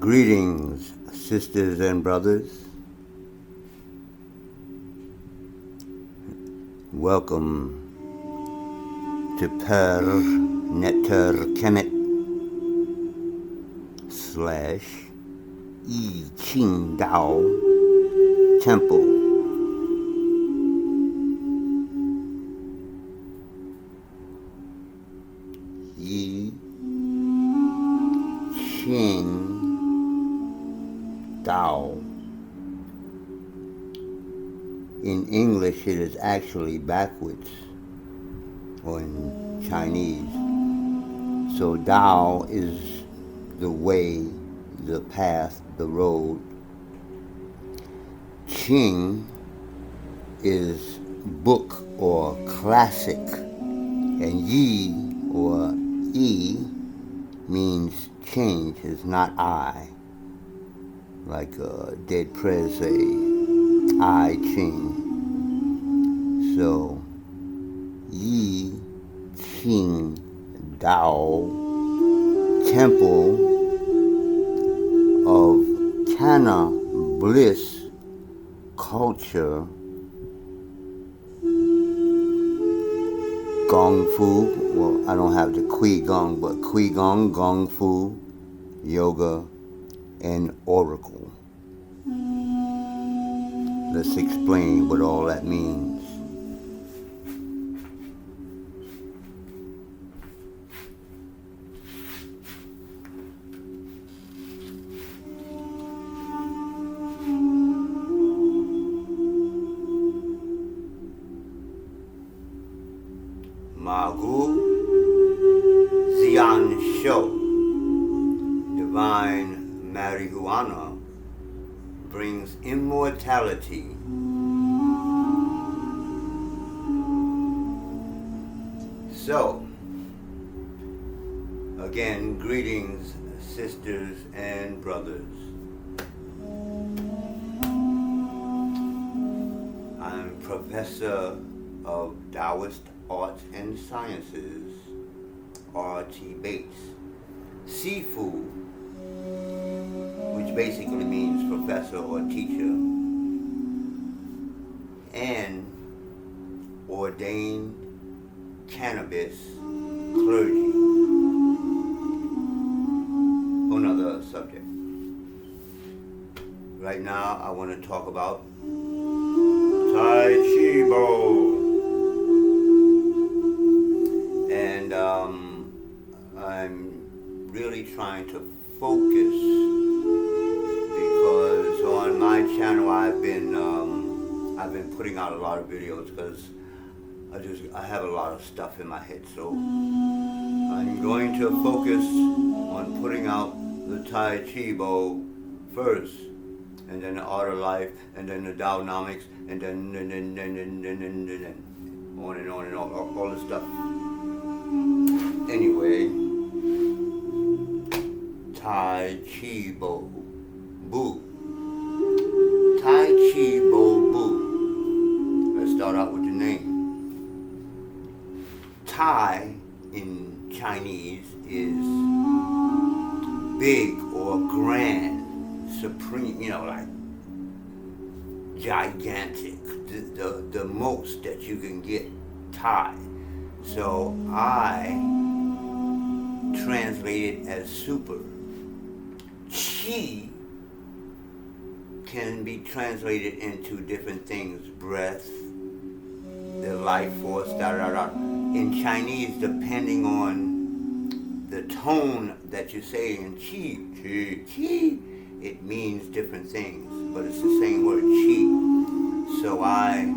Greetings, sisters and brothers. Welcome to Per Netter Kemet / ichingtao Temple. Yi Qing Tao. In English, it is actually backwards, or in Chinese. So Tao is the way, the path, the road. Qing is book or classic, and Yi or E means change, is not I. Like dead prez say, I Ching. So, Yi Qing Dao, temple of China bliss culture, GungFu. Well, I don't have the QiGong, but QiGong, GungFu, yoga, and oracle. Let's explain what all that means. Magu Zian Shou, divine marijuana, brings immortality. So, again, greetings, sisters and brothers. I'm Professor of Taoist Arts and Sciences, R.T. Bates. Sifu, which basically means professor or teacher, and ordained cannabis clergy. Another subject. Right now I want to talk about Tai Chi Bo. And I'm really trying to focus, because on my channel I've been putting out a lot of videos because I have a lot of stuff in my head. So I'm going to focus on putting out the Tai Chi Bo first, and then the Art of Life, and then the Daonomics, and then on and on and on, all this stuff. Anyway, Tai Chi Bo Bu. Tai Chi Bo Bu. Let's start out with the name. Tai in Chinese is big or grand, supreme, like gigantic, the most that you can get, Tai. So I translate it as super. Qi can be translated into different things, breath, the life force, In Chinese, depending on the tone that you say in qi, it means different things, but it's the same word, qi. So I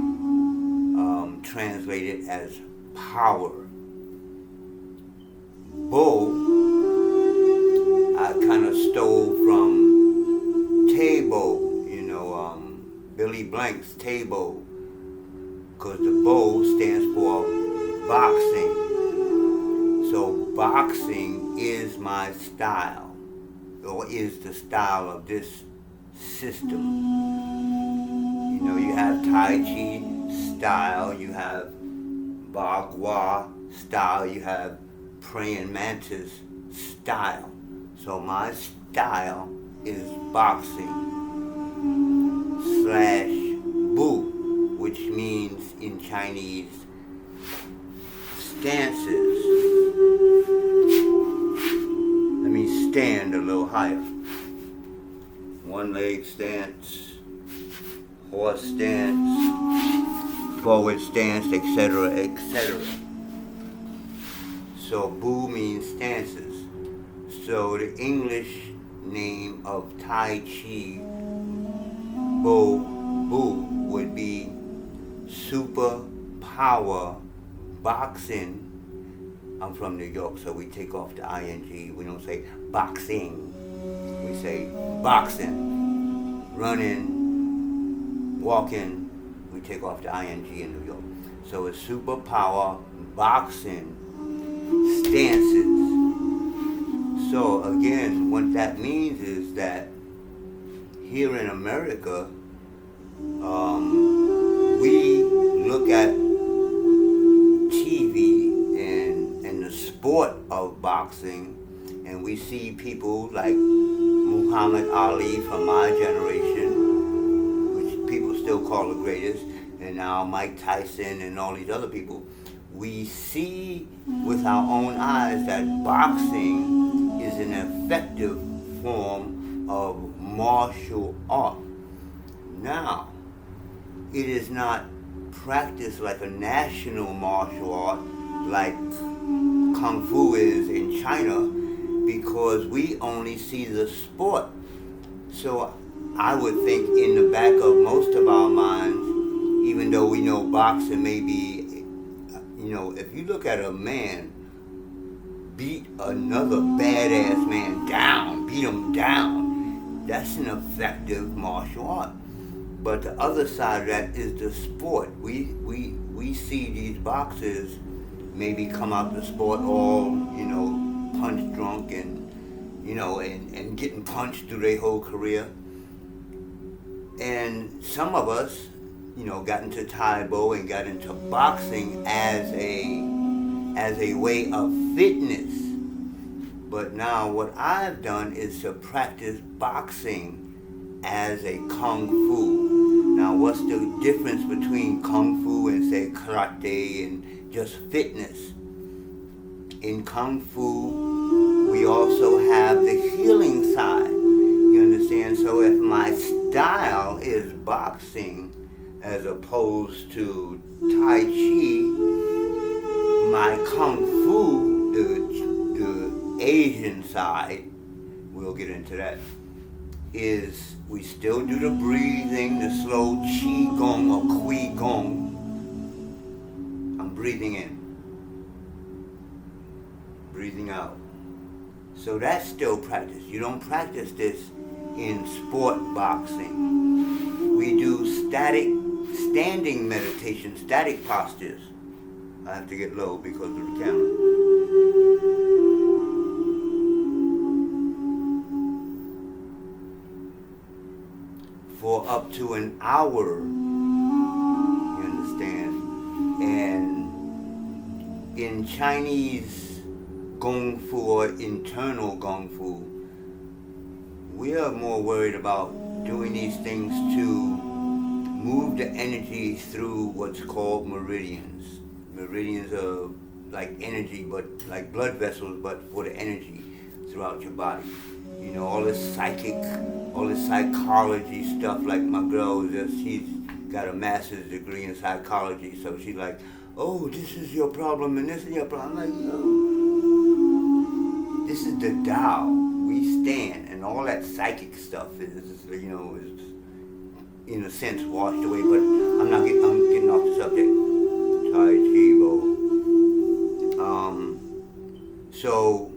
translate it as power. Bo, I kind of stole from Tabo, Billy Blank's Tabo, because the Bo stands for boxing. So boxing is my style, or is the style of this system. You have Tai Chi style, you have Bagua style, you have praying mantis style. So my style is boxing slash Bu, which means in Chinese stances. Let me stand a little higher. One leg stance, horse stance, forward stance, etc., etc. So Bu means stances. So the English name of Tai Chi Bo Bu would be super power boxing. I'm from New York, so we take off the ing. We don't say boxing. We say boxing. Running, walking, we take off the ing in New York. So it's super power boxing stances. So again, what that means is that here in America, we look at TV and the sport of boxing, and we see people like Muhammad Ali from my generation, which people still call the greatest, and now Mike Tyson and all these other people. We see with our own eyes that boxing is an effective form of martial art. Now, it is not practiced like a national martial art like Kung Fu is in China, because we only see the sport. So I would think in the back of most of our minds, even though we know boxing may be, if you look at a man beat another badass man down, beat him down, that's an effective martial art. But the other side of that is the sport. We see these boxers maybe come out the sport all, punch drunk and getting punched through their whole career. And some of us, got into Tai Bo and got into boxing as a way of fitness. But now what I've done is to practice boxing as a Kung Fu. Now what's the difference between Kung Fu and say karate and just fitness? In Kung Fu, we also have the healing side. You understand? So if my style is boxing as opposed to Tai Chi, my Kung Fu, the Asian side, we'll get into that, is we still do the breathing, the slow QiGong or QiGong. I'm breathing in, breathing out. So that's still practice. You don't practice this in sport boxing. We do static standing meditation, static postures. I have to get low because of the camera. For up to an hour, you understand? And in Chinese GungFu or internal GungFu, we are more worried about doing these things to move the energy through what's called meridians. Meridians are like energy, but like blood vessels, but for the energy throughout your body. All this psychic, all this psychology stuff, like my girl, she's got a master's degree in psychology, so she's like, oh, this is your problem and this is your problem. I'm like, no. This is the Tao. We stand, and all that psychic stuff is in a sense washed away, but I'm getting off the subject. Tai Chi Bo. So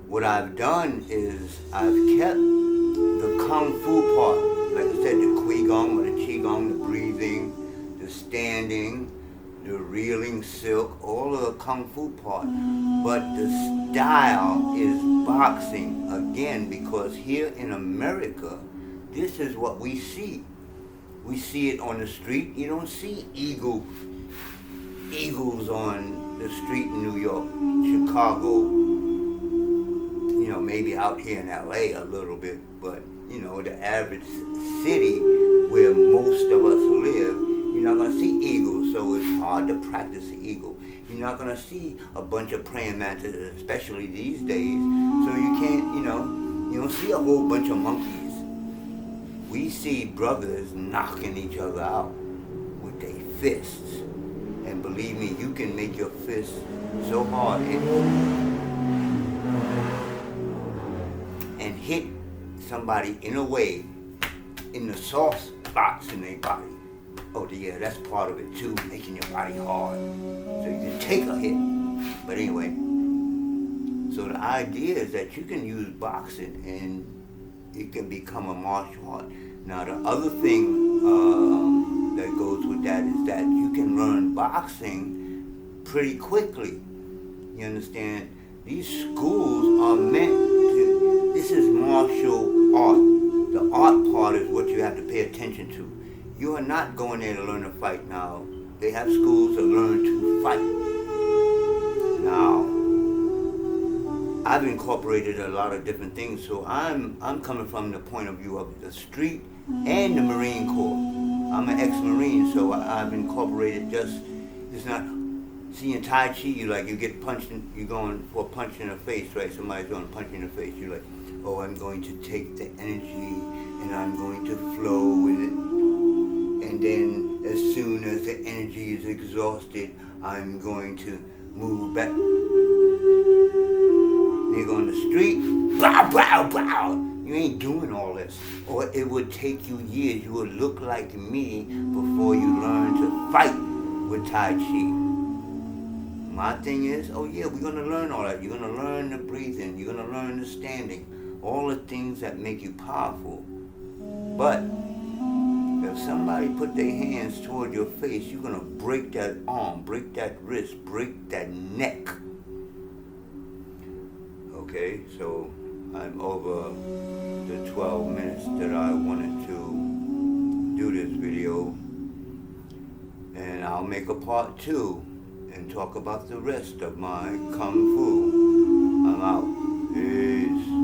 what I've done is I've kept the Kung Fu part, like I said, the QiGong or the Qigong, the breathing, the standing, the reeling silk, all of the Kung Fu part. But the style is boxing, again, because here in America, this is what we see. We see it on the street. You don't see eagles on the street in New York, Chicago, maybe out here in LA a little bit, but you know, the average city where most of us live, you're not going to see eagles, so it's hard to practice the eagle. You're not going to see a bunch of praying mantises, especially these days, so you can't, you know, you don't see a whole bunch of monkeys. We see brothers knocking each other out with their fists. And believe me, you can make your fist so hard and hit somebody in a way in the soft spots in their body. Oh yeah, that's part of it too, making your body hard. So you can take a hit. But anyway, so the idea is that you can use boxing and it can become a martial art. Now the other thing that goes with that is that you can learn boxing pretty quickly. You understand? These schools are meant to, this is martial art. The art part is what you have to pay attention to. You are not going there to learn to fight now. They have schools to learn to fight. Now, I've incorporated a lot of different things, so I'm coming from the point of view of the street and the Marine Corps. I'm an ex-Marine, so I've incorporated it's not, see in Tai Chi, you get punched, you're going for a punch in the face, right? Somebody's going to punch you in the face. You're like, oh, I'm going to take the energy and I'm going to flow with it. And then as soon as the energy is exhausted, I'm going to move back. You go on the street, bow, bow, bow. You ain't doing all this. Or it would take you years. You would look like me before you learn to fight with Tai Chi. My thing is, oh yeah, we're going to learn all that. You're going to learn the breathing. You're going to learn the standing. All the things that make you powerful. But if somebody put their hands toward your face, you're going to break that arm, break that wrist, break that neck. Okay, so I'm over the 12 minutes that I wanted to do this video. And I'll make a part 2 and talk about the rest of my Kung Fu. I'm out. Peace.